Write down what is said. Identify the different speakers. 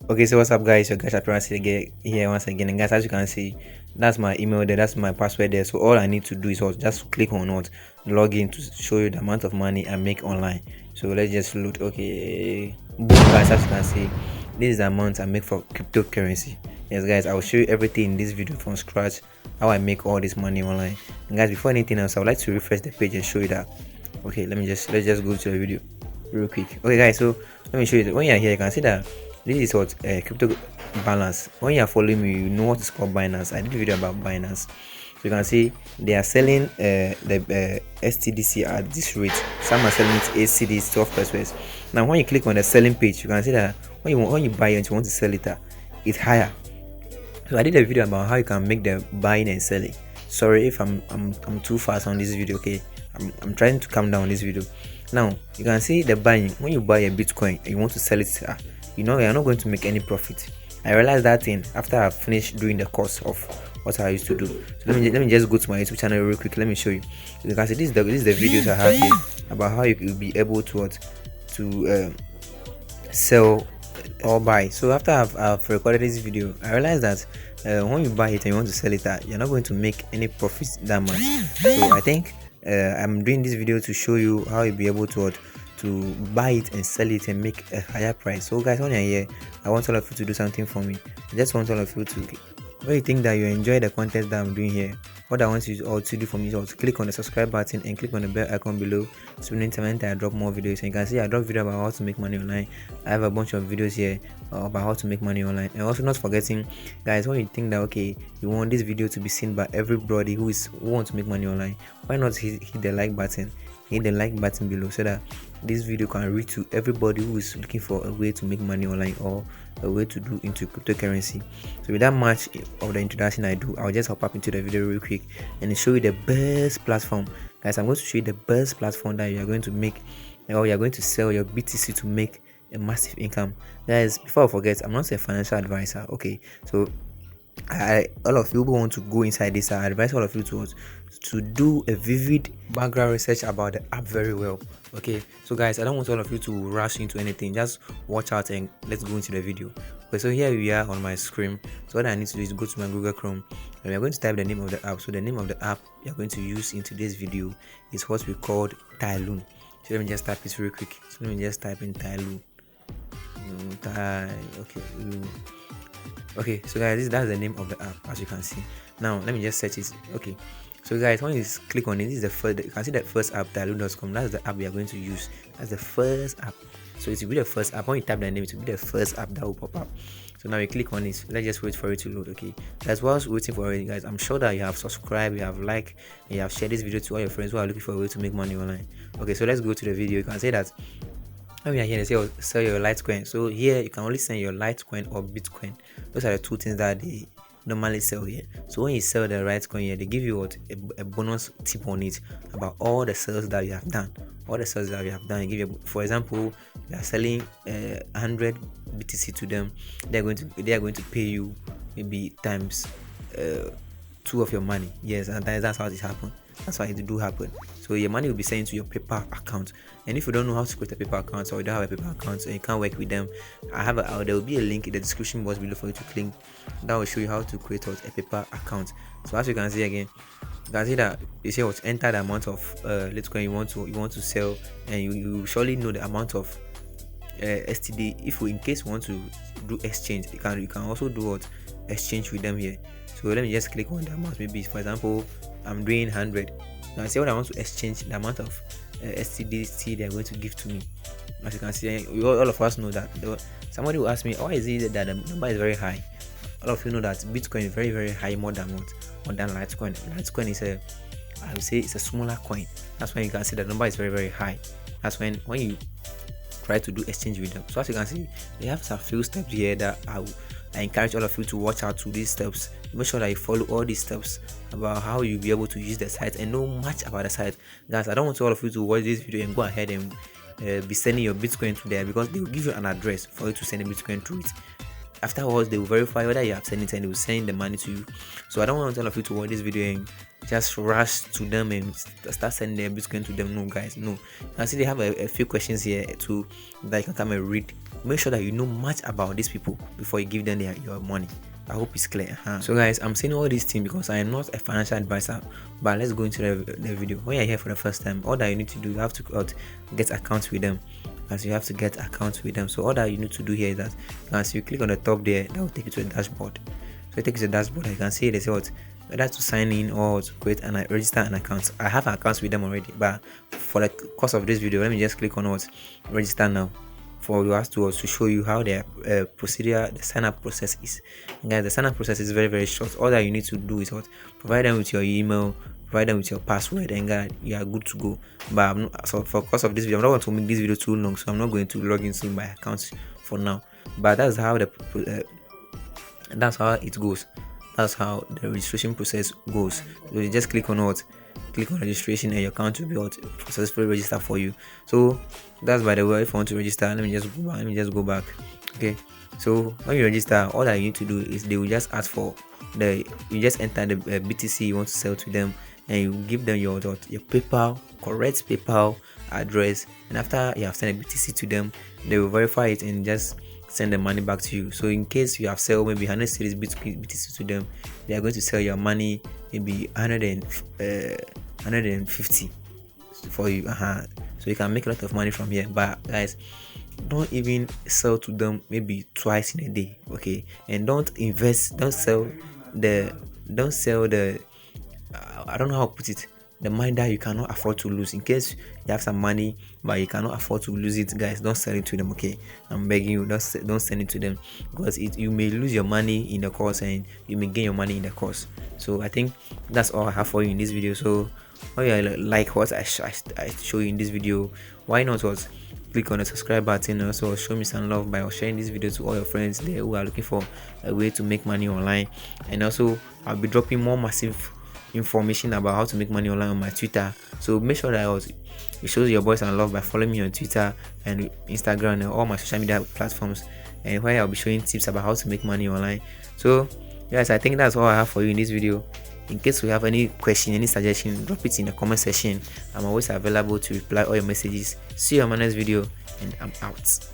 Speaker 1: Okay, so what's up, guys? Your guys appearance again here once again, and guys, as you can see, that's my email there, that's my password there. So all I need to do is what, just click on what, log in to show you the amount of money I make online. So let's just load. Okay, boom, guys, as you can see, this is the amount I make for cryptocurrency. Yes, guys, I will show you everything in this video from scratch, how I make all this money online. And guys, before anything else, I would like to refresh the page and show you that. Okay, let's just go to the video real quick. Okay, guys, so let me show you. When you're here, you can see that this is what crypto balance. When you are following me, you know what is called Binance. I did a video about Binance. So you can see they are selling the STDC at this rate. Some are selling it ACD 12 pesos. Now when you click on the selling page, you can see that when you buy it and you want to sell it, it's higher. So I did a video about how you can make the buying and selling. Sorry if I'm too fast on this video. Okay, I'm trying to calm down this video. Now you can see the buying. When you buy a Bitcoin and you want to sell it, you know you're not going to make any profit. I realized that thing after I finished doing the course of what I used to do. So let me just go to my YouTube channel real quick. Let me show you. You can see this is the videos I have here about how you will be able to sell or buy. So after I've recorded this video, I realized that when you buy it and you want to sell it, you're not going to make any profits that much. So I think I'm doing this video to show you how you'll be able to buy it and sell it and make a higher price. So guys, when you're here, I want all of you to do something for me. I just want all of you to, when you think that you enjoy the content that I'm doing here, what I want you all to do for me is to click on the subscribe button and click on the bell icon below, so anytime I drop more videos. And you can see I drop video about how to make money online. I have a bunch of videos here about how to make money online. And also not forgetting, guys, when you think that okay, you want this video to be seen by everybody who wants to make money online, why not hit the like button? Hit the like button below so that this video can reach to everybody who is looking for a way to make money online or a way to do into cryptocurrency. So with that much of the introduction I do, I'll just hop up into the video real quick and show you the best platform. Guys, I'm going to show you the best platform that you are going to make, or you are going to sell your BTC to make a massive income. Guys, before I forget, I'm not a financial advisor. Okay, so all of you who want to go inside this, I advise all of you to do a vivid background research about the app very well. Okay, so guys, I don't want all of you to rush into anything. Just watch out and let's go into the video. Okay, so here we are on my screen. So what I need to do is go to my Google Chrome and we're going to type the name of the app. So the name of the app you're going to use in today's video is what we called Tyloo. So let me just type it real quick. So let me just type in Tyloo. Okay, so guys, that's the name of the app, as you can see. Now let me just search it. Okay, so guys, when you click on it, this is the first, you can see that first app, tyloo.com. That's the app we are going to use. That's the first app. So it will be the first app. When you type the name, it will be the first app that will pop up. So now you click on it. Let's just wait for it to load. Okay, that's whilst waiting for it, guys, I'm sure that you have subscribed, you have liked, and you have shared this video to all your friends who are looking for a way to make money online. Okay, so let's go to the video. You can say that when we are here, they say sell your Litecoin. So here you can only sell your Litecoin or Bitcoin. Those are the two things that they normally sell here. So when you sell the Litecoin here, they give you a bonus tip on it about all the sales that you have done. All the sales that you have done, give you, for example, you are selling 100 BTC to them. They are going to pay you maybe times 2 of your money. Yes, and that's how it happens. That's why it do happen. So your money will be sent to your PayPal account. And if you don't know how to create a PayPal account, or you don't have a PayPal account and you can't work with them, there will be a link in the description box below for you to click. That will show you how to create a PayPal account. So as you can see again, you can see that you say what, enter the amount of Litecoin you want to sell, and you surely know the amount of STD. If you in case you want to do exchange, you can also do what, exchange with them here. So let me just click on the amount. Maybe for example, I'm doing 100. Now I say what I want to exchange, the amount of STDC they are going to give to me. As you can see, all of us know that somebody will ask me, why is it that the number is very high? All of you know that Bitcoin is very, very high, more than Litecoin. Litecoin is I would say it's a smaller coin. That's why you can see the number is very, very high. That's when you try to do exchange with them. So as you can see, they have a few steps here that I encourage all of you to watch out to these steps. Make sure that you follow all these steps about how you'll be able to use the site and know much about the site. Guys, I don't want all of you to watch this video and go ahead and be sending your Bitcoin to there, because they will give you an address for you to send a Bitcoin to it. afterwards they will verify whether you have sent it and they will send the money to you. So I don't want all of you to watch this video and just rush to them and start sending their Bitcoin to them. No, guys, no. I see they have a few questions here too that you can come and read. Make sure that you know much about these people before you give them your money. I hope it's clear. So guys, I'm saying all these things because I am not a financial advisor, but let's go into the video. When you're here for the first time, all that you need to do, you have to get accounts with them. As you have to get accounts with them. So all that you need to do here is that as you click on the top there, that will take you to the dashboard. So it takes you to the dashboard. You can see they say what, whether to sign in or to create and register an account. I have accounts with them already, but for the course of this video, let me just click on what, register now, for us to show you how the procedure, the sign up process is. And guys, the sign up process is very short. All that you need to do is what, provide them with your email, provide them with your password, and guys, you are good to go. But so for course of this video, I'm not going to make this video too long, so I'm not going to log into my account for now. But that's how it goes. That's how the registration process goes. So you just click on what, click on registration, and your account will be successfully registered for you. So that's by the way. If you want to register, let me just go back. Okay, so when you register, all that you need to do is they will just ask for you just enter the BTC you want to sell to them, and you give them your PayPal, correct PayPal address, and after you have sent a BTC to them, they will verify it and just send the money back to you. So in case you have sold maybe 100 series BTC to them, they are going to sell your money maybe 150 for you. So you can make a lot of money from here. But guys, don't even sell to them maybe twice in a day, okay? And don't sell the I don't know how to put it, the money that you cannot afford to lose. In case you have some money but you cannot afford to lose it, guys, don't sell it to them, okay? I'm begging you, don't send it to them, because you may lose your money in the course and you may gain your money in the course. So I think that's all I have for you in this video. So when you like what I show you in this video, why not click on the subscribe button, and also show me some love by sharing this video to all your friends there who are looking for a way to make money online. And also I'll be dropping more massive information about how to make money online on my Twitter. So make sure that you show your boys and love by following me on Twitter and Instagram and all my social media platforms, and where I'll be showing tips about how to make money online. So guys, I think that's all I have for you in this video. In case you have any question, any suggestion, drop it in the comment section. I'm always available to reply all your messages. See you on my next video, and I'm out.